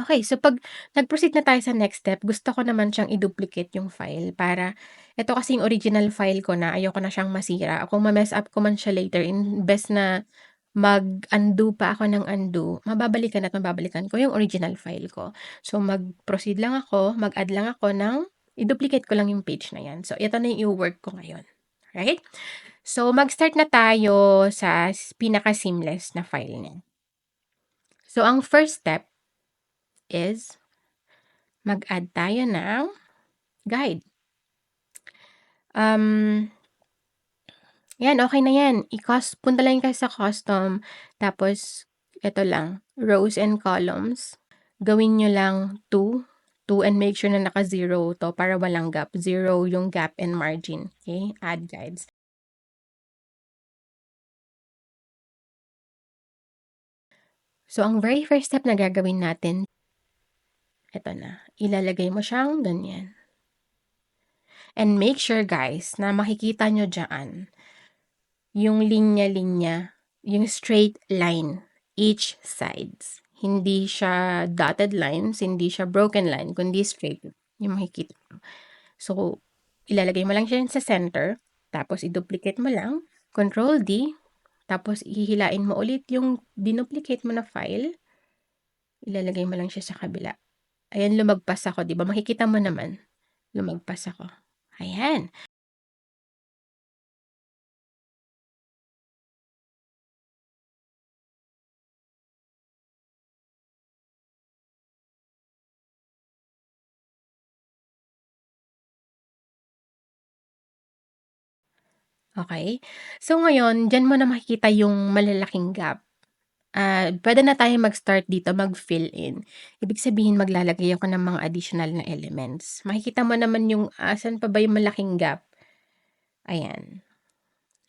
Okay, so 'pag nag-proceed na tayo sa next step, gusto ko naman siyang i-duplicate yung file para eto kasi yung original file ko na ayoko na siyang masira. Kung ma-mess up ko man siya later imbes na mag-undo pa ako ng undo, mababalikan at mababalikan ko yung original file ko. So mag-proceed lang ako, mag-add lang ako ng i-duplicate ko lang yung page na 'yan. So ito na yung i-wo-work ko ngayon, right? So mag-start na tayo sa pinaka-seamless na file niya. So ang first step is mag-add tayo ng guide. 'Yan okey na 'yan. Punta lang kayo sa custom, tapos eto lang, rows and columns. Gawin niyo lang 2 and make sure na naka-0 'to para walang gap. 0 yung gap and margin, okey? Add guides. So, ang very first step na gagawin natin, eto na, ilalagay mo siyang ganyan. And make sure guys na makikita niyo diyaan yung linya-linya, yung straight line, each sides. Hindi siya dotted lines, hindi siya broken line, kundi straight yung makikita mo. So, ilalagay mo lang siya sa center, tapos i-duplicate mo lang, Control D, tapos ihihilain mo ulit yung dinuplicate mo na file, ilalagay mo lang siya sa kabila. Ayan, lumagpas ako, 'di ba? Makikita mo naman, lumagpas ako. Ayan. Okay. So ngayon, diyan mo na makikita yung malalaking gap. Puwede na tayong mag-start dito, mag-fill in. Ibig sabihin maglalagay ako ng mga additional na elements. Makikita mo naman yung, saan pa ba yung malaking gap, ayan.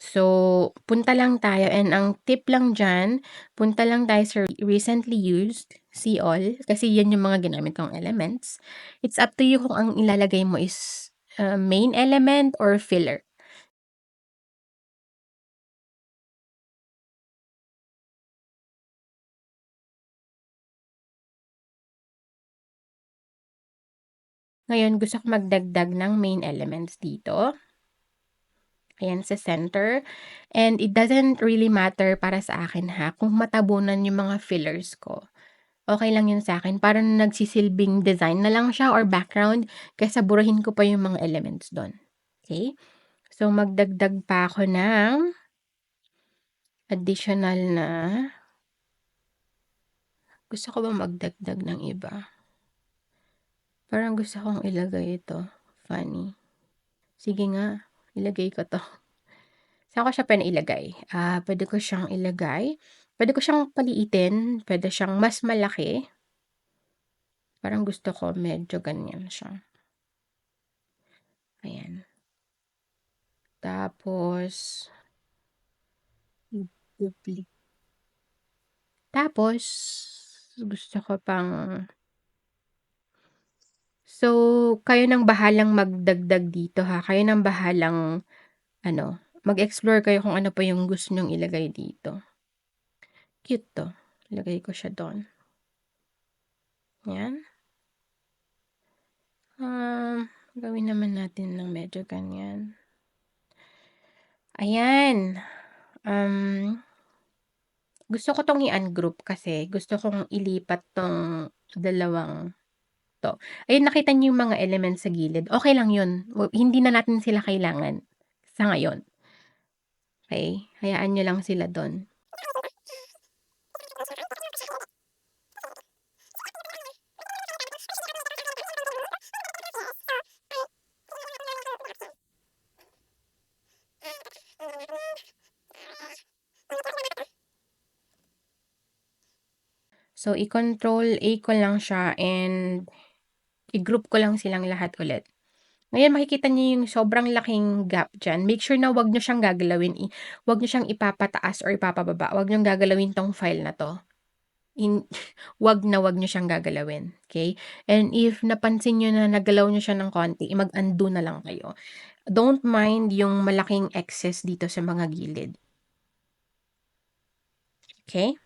So, punta lang tayo and ang tip lang diyan, punta lang tayo sa recently used, see all, kasi yan yung mga ginamit kong elements. It's up to you kung ang ilalagay mo is, main element or filler. Ngayon gusto ko magdagdag ng main elements dito. Ayan, sa center. And it doesn't really matter para sa akin ha, kung matabunan yung mga fillers ko. Okay lang yun sa akin, parang nagsisilbing design na lang siya or background kaysa burahin ko pa yung mga elements dun. Okay. So, magdagdag pa ako ng additional na gusto ko bang magdagdag ng iba? Parang gusto kong ilagay ito, funny. Sige nga, ilagay ko 'to. Saan ko siya puwedeng ilagay? Puwede ko siyang ilagay, puwede ko siyang paliitin, puwede siyang mas malaki. Parang gusto ko medyo ganyan siya. Ayan. Tapos i-dupli tapos gusto ko pang so, kayo ng bahalang magdagdag dito ha, kayo ng bahalang ano, mag-explore kayo kung ano pa yung gusto niyong ilagay dito. Cute 'to, ilagay ko siya do'n. 'Yan. Gawin naman natin ng medyo ganyan. Ayan, gusto ko 'tong i-ungroup kasi gusto kong ilipat 'tong dalawang 'to. Ayun, nakita niyo yung mga elements sa gilid, okey lang yun, hindi na natin sila kailangan sa ngayon, okey? Hayaan niyo lang sila dun. So, i-control A ko lang siya and i-group ko lang silang lahat ulit. Ngayon makikita niyo yung sobrang laking gap diyan, make sure na 'wag niyo siyang gagalawin, 'wag niyo siyang ipapataas or ipapababa, 'wag niyong gagalawin 'tong file na 'to. In 'wag niyo siyang gagalawin, okay? And if napansin niyo na nagalaw niyo siya ng konti, mag-undo na lang kayo. Don't mind yung malaking excess dito sa mga gilid. Okay?